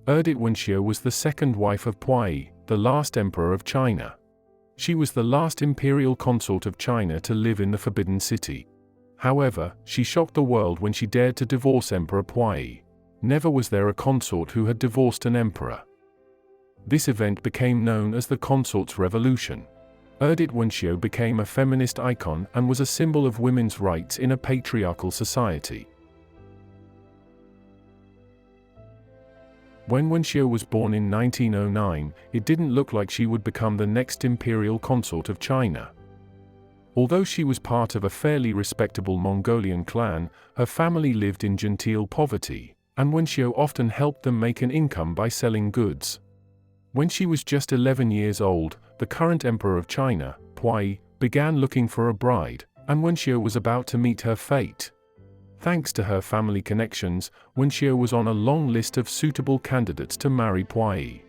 Erdet Wenxiu was the second wife of Puyi, the last emperor of China. She was the last imperial consort of China to live in the Forbidden City. However, she shocked the world when she dared to divorce Emperor Puyi. Never was there a consort who had divorced an emperor. This event became known as the Consort's Revolution. Erdet Wenxiu became a feminist icon and was a symbol of women's rights in a patriarchal society. When Wenxiu was born in 1909, it didn't look like she would become the next imperial consort of China. Although she was part of a fairly respectable Mongolian clan, her family lived in genteel poverty, and Wenxiu often helped them make an income by selling goods. When she was just 11 years old, the current emperor of China, Puyi, began looking for a bride, and Wenxiu was about to meet her fate. Thanks to her family connections, Wenxiu was on a long list of suitable candidates to marry Puyi.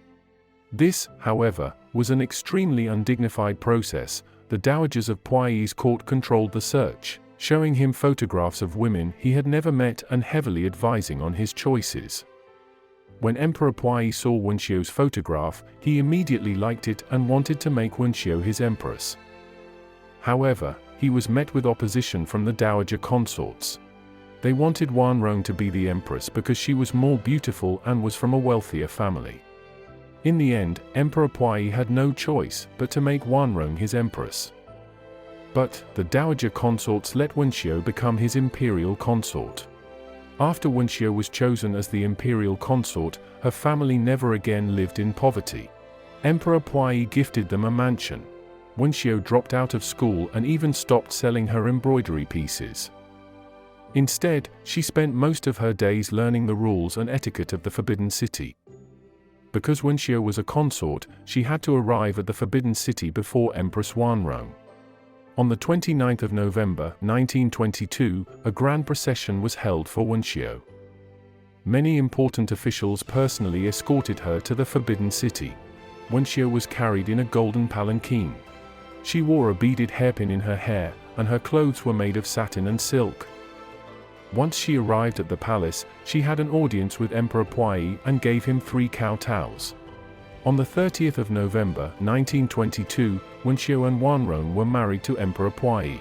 This, however, was an extremely undignified process. The dowagers of Puyi's court controlled the search, showing him photographs of women he had never met and heavily advising on his choices. When Emperor Puyi saw Wenxiu's photograph, he immediately liked it and wanted to make Wenxiu his empress. However, he was met with opposition from the dowager consorts. They wanted Wanrong to be the empress because she was more beautiful and was from a wealthier family. In the end, Emperor Puyi had no choice but to make Wanrong his empress. But the dowager consorts let Wenxiu become his imperial consort. After Wenxiu was chosen as the imperial consort, her family never again lived in poverty. Emperor Puyi gifted them a mansion. Wenxiu dropped out of school and even stopped selling her embroidery pieces. Instead, she spent most of her days learning the rules and etiquette of the Forbidden City. Because Wenxiu was a consort, she had to arrive at the Forbidden City before Empress Wanrong. On the 29th of November, 1922, a grand procession was held for Wenxiu. Many important officials personally escorted her to the Forbidden City. Wenxiu was carried in a golden palanquin. She wore a beaded hairpin in her hair, and her clothes were made of satin and silk. Once she arrived at the palace, she had an audience with Emperor Puyi and gave him 3 kowtows. On the 30th of November, 1922, Wenxiu and Wanrong were married to Emperor Puyi.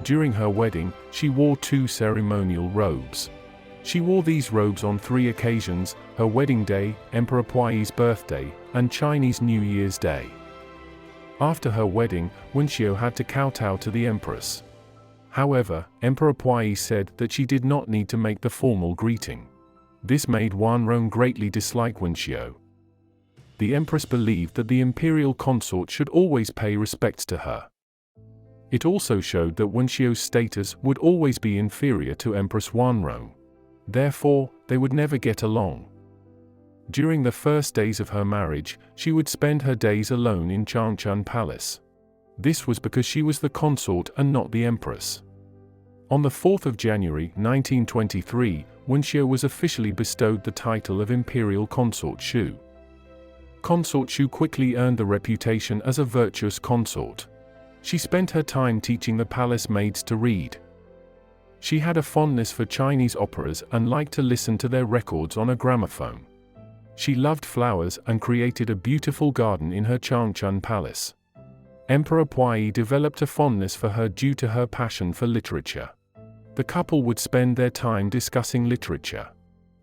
During her wedding, she wore 2 ceremonial robes. She wore these robes on 3 occasions: her wedding day, Emperor Puyi's birthday, and Chinese New Year's Day. After her wedding, Wenxiu had to kowtow to the empress. However, Emperor Puyi said that she did not need to make the formal greeting. This made Wanrong greatly dislike Wenxiu. The empress believed that the imperial consort should always pay respects to her. It also showed that Wenxiu's status would always be inferior to Empress Wanrong. Therefore, they would never get along. During the first days of her marriage, she would spend her days alone in Changchun Palace. This was because she was the consort and not the empress. On the 4th of January, 1923, Wenxiu was officially bestowed the title of Imperial Consort Shu. Consort Shu quickly earned the reputation as a virtuous consort. She spent her time teaching the palace maids to read. She had a fondness for Chinese operas and liked to listen to their records on a gramophone. She loved flowers and created a beautiful garden in her Changchun Palace. Emperor Puyi developed a fondness for her due to her passion for literature. The couple would spend their time discussing literature.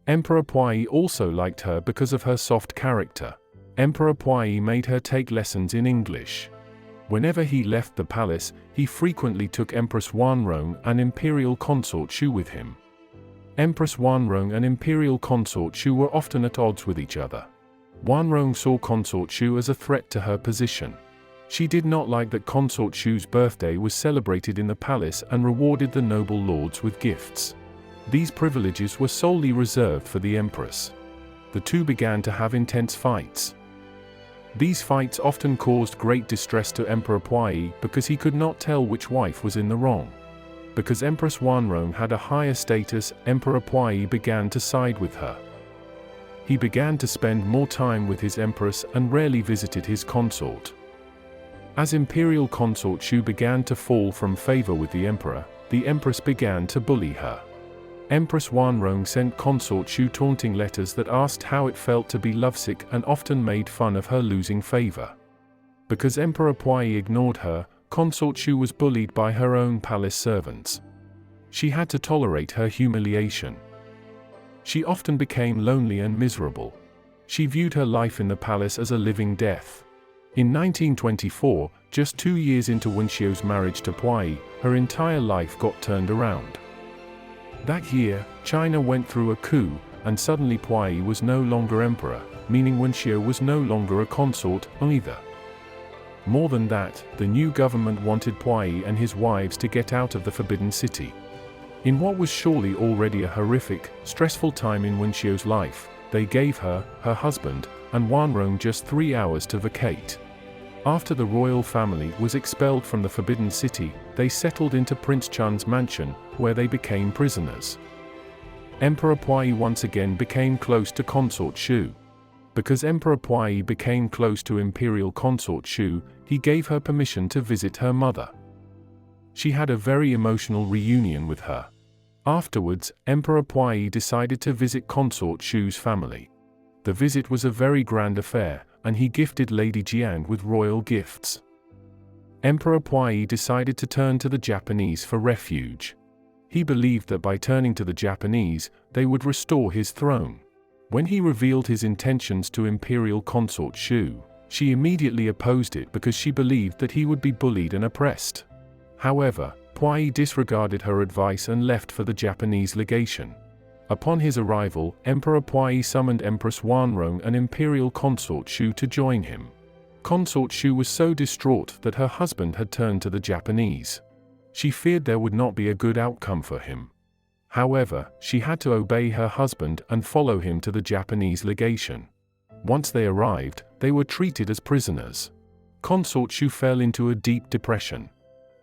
Emperor Puyi also liked her because of her soft character. Emperor Puyi made her take lessons in English. Whenever he left the palace, he frequently took Empress Wanrong and Imperial Consort Shu with him. Empress Wanrong and Imperial Consort Shu were often at odds with each other. Wanrong saw Consort Shu as a threat to her position. She did not like that Consort Shu's birthday was celebrated in the palace and rewarded the noble lords with gifts. These privileges were solely reserved for the empress. The two began to have intense fights. These fights often caused great distress to Emperor Puyi because he could not tell which wife was in the wrong. Because Empress Wanrong had a higher status, Emperor Puyi began to side with her. He began to spend more time with his empress and rarely visited his consort. As Imperial Consort Shu began to fall from favor with the emperor, the empress began to bully her. Empress Wanrong sent Consort Shu taunting letters that asked how it felt to be lovesick and often made fun of her losing favor. Because Emperor Puyi ignored her, Consort Shu was bullied by her own palace servants. She had to tolerate her humiliation. She often became lonely and miserable. She viewed her life in the palace as a living death. In 1924, just 2 years into Wenxiu's marriage to Puyi, her entire life got turned around. That year, China went through a coup, and suddenly Puyi was no longer emperor, meaning Wenxiu was no longer a consort either. More than that, the new government wanted Puyi and his wives to get out of the Forbidden City. In what was surely already a horrific, stressful time in Wenxiu's life, they gave her, her husband, and Wanrong just 3 hours to vacate. After the royal family was expelled from the Forbidden City, they settled into Prince Chun's mansion, where they became prisoners. Emperor Puyi once again became close to Consort Shu. Because Emperor Puyi became close to Imperial Consort Shu, he gave her permission to visit her mother. She had a very emotional reunion with her. Afterwards, Emperor Puyi decided to visit Consort Shu's family. The visit was a very grand affair, and he gifted Lady Jiang with royal gifts. Emperor Puyi decided to turn to the Japanese for refuge. He believed that by turning to the Japanese, they would restore his throne. When he revealed his intentions to Imperial Consort Shu, she immediately opposed it because she believed that he would be bullied and oppressed. However, Puyi disregarded her advice and left for the Japanese legation. Upon his arrival, Emperor Puyi summoned Empress Wanrong and Imperial Consort Shu to join him. Consort Shu was so distraught that her husband had turned to the Japanese. She feared there would not be a good outcome for him. However, she had to obey her husband and follow him to the Japanese legation. Once they arrived, they were treated as prisoners. Consort Shu fell into a deep depression.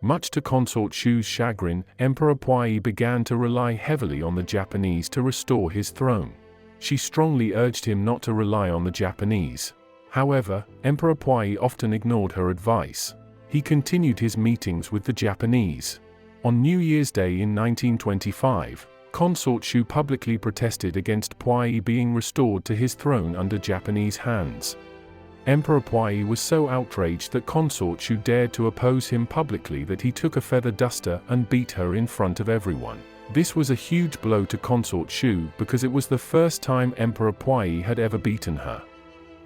Much to Consort Shu's chagrin, Emperor Puyi began to rely heavily on the Japanese to restore his throne. She strongly urged him not to rely on the Japanese. However, Emperor Puyi often ignored her advice. He continued his meetings with the Japanese. On New Year's Day in 1925, Consort Shu publicly protested against Puyi being restored to his throne under Japanese hands. Emperor Puyi was so outraged that Consort Shu dared to oppose him publicly that he took a feather duster and beat her in front of everyone. This was a huge blow to Consort Shu because it was the first time Emperor Puyi had ever beaten her.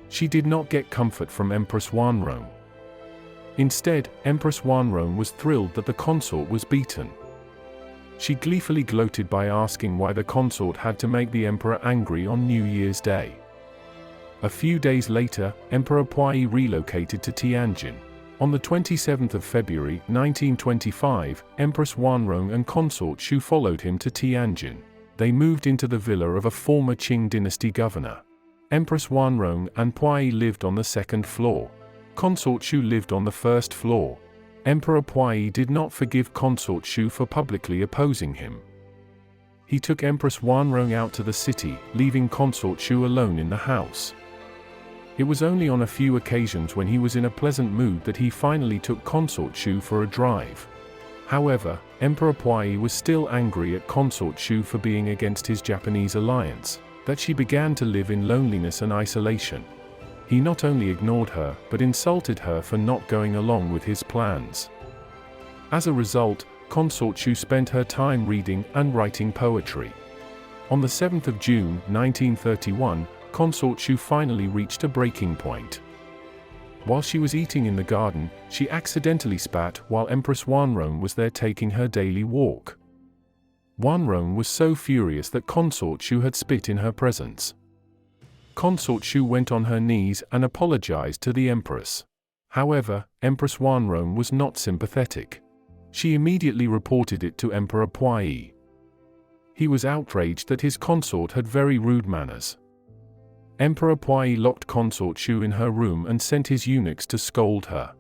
She did not get comfort from Empress Wanrong. Instead, Empress Wanrong was thrilled that the consort was beaten. She gleefully gloated by asking why the consort had to make the emperor angry on New Year's Day. A few days later, Emperor Puyi relocated to Tianjin. On the 27th of February 1925, Empress Wanrong and Consort Shu followed him to Tianjin. They moved into the villa of a former Qing dynasty governor. Empress Wanrong and Puyi lived on the second floor. Consort Shu lived on the first floor. Emperor Puyi did not forgive Consort Shu for publicly opposing him. He took Empress Wanrong out to the city, leaving Consort Shu alone in the house. It was only on a few occasions when he was in a pleasant mood that he finally took Consort Shu for a drive. However, Emperor Puyi was still angry at Consort Shu for being against his Japanese alliance, that she began to live in loneliness and isolation. He not only ignored her, but insulted her for not going along with his plans. As a result, Consort Shu spent her time reading and writing poetry. On the 7th of June 1931, Consort Shu finally reached a breaking point. While she was eating in the garden, she accidentally spat while Empress Wanrong was there taking her daily walk. Wanrong was so furious that Consort Shu had spit in her presence. Consort Shu went on her knees and apologized to the empress. However, Empress Wanrong was not sympathetic. She immediately reported it to Emperor Puyi. He was outraged that his consort had very rude manners. Emperor Puyi locked Consort Shu in her room and sent his eunuchs to scold her.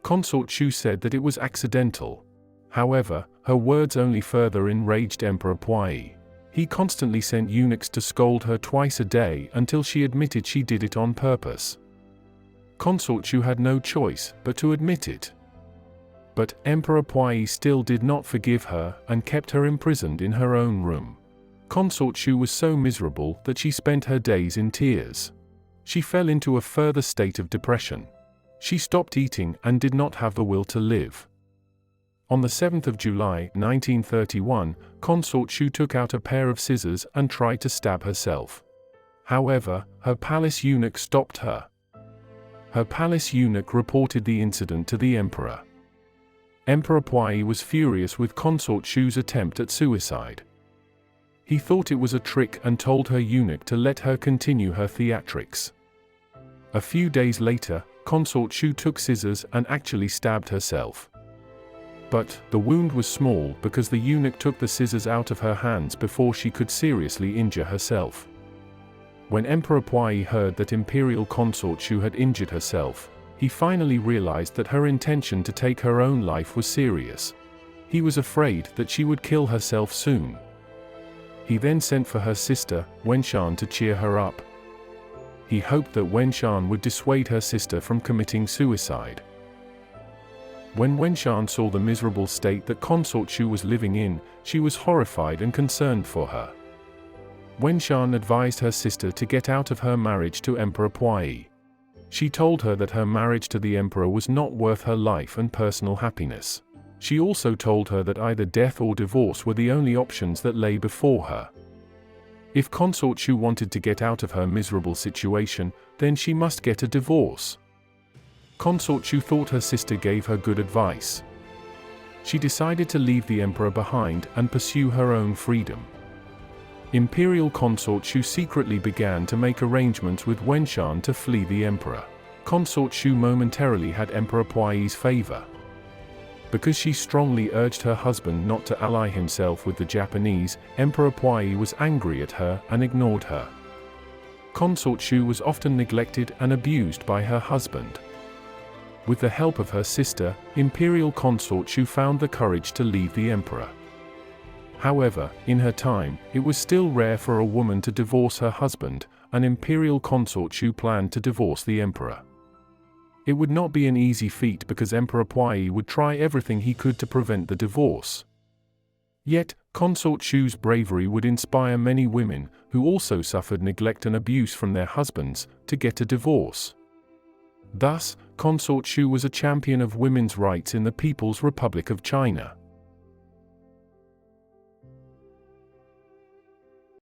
Consort Shu said that it was accidental. However, her words only further enraged Emperor Puyi. He constantly sent eunuchs to scold her twice a day until she admitted she did it on purpose. Consort Shu had no choice but to admit it. But Emperor Puyi still did not forgive her and kept her imprisoned in her own room. Consort Shu was so miserable that she spent her days in tears. She fell into a further state of depression. She stopped eating and did not have the will to live. On the 7th of July, 1931, Consort Shu took out a pair of scissors and tried to stab herself. However, her palace eunuch stopped her. Her palace eunuch reported the incident to the emperor. Emperor Puyi was furious with Consort Shu's attempt at suicide. He thought it was a trick and told her eunuch to let her continue her theatrics. A few days later, Consort Shu took scissors and actually stabbed herself. But the wound was small because the eunuch took the scissors out of her hands before she could seriously injure herself. When Emperor Puyi heard that Imperial Consort Shu had injured herself, he finally realized that her intention to take her own life was serious. He was afraid that she would kill herself soon. He then sent for her sister, Wenshan, to cheer her up. He hoped that Wenshan would dissuade her sister from committing suicide. When Wenshan saw the miserable state that Consort Shu was living in, she was horrified and concerned for her. Wenshan advised her sister to get out of her marriage to Emperor Puyi. She told her that her marriage to the emperor was not worth her life and personal happiness. She also told her that either death or divorce were the only options that lay before her. If Consort Shu wanted to get out of her miserable situation, then she must get a divorce. Consort Shu thought her sister gave her good advice. She decided to leave the emperor behind and pursue her own freedom. Imperial Consort Shu secretly began to make arrangements with Wenshan to flee the emperor. Consort Shu momentarily had Emperor Puyi's favor. Because she strongly urged her husband not to ally himself with the Japanese, Emperor Puyi was angry at her and ignored her. Consort Shu was often neglected and abused by her husband. With the help of her sister, Imperial Consort Shu found the courage to leave the emperor. However, in her time, it was still rare for a woman to divorce her husband, and Imperial Consort Shu planned to divorce the emperor. It would not be an easy feat because Emperor Puyi would try everything he could to prevent the divorce. Yet, Consort Shu's bravery would inspire many women, who also suffered neglect and abuse from their husbands, to get a divorce. Thus, Consort Shu was a champion of women's rights in the People's Republic of China.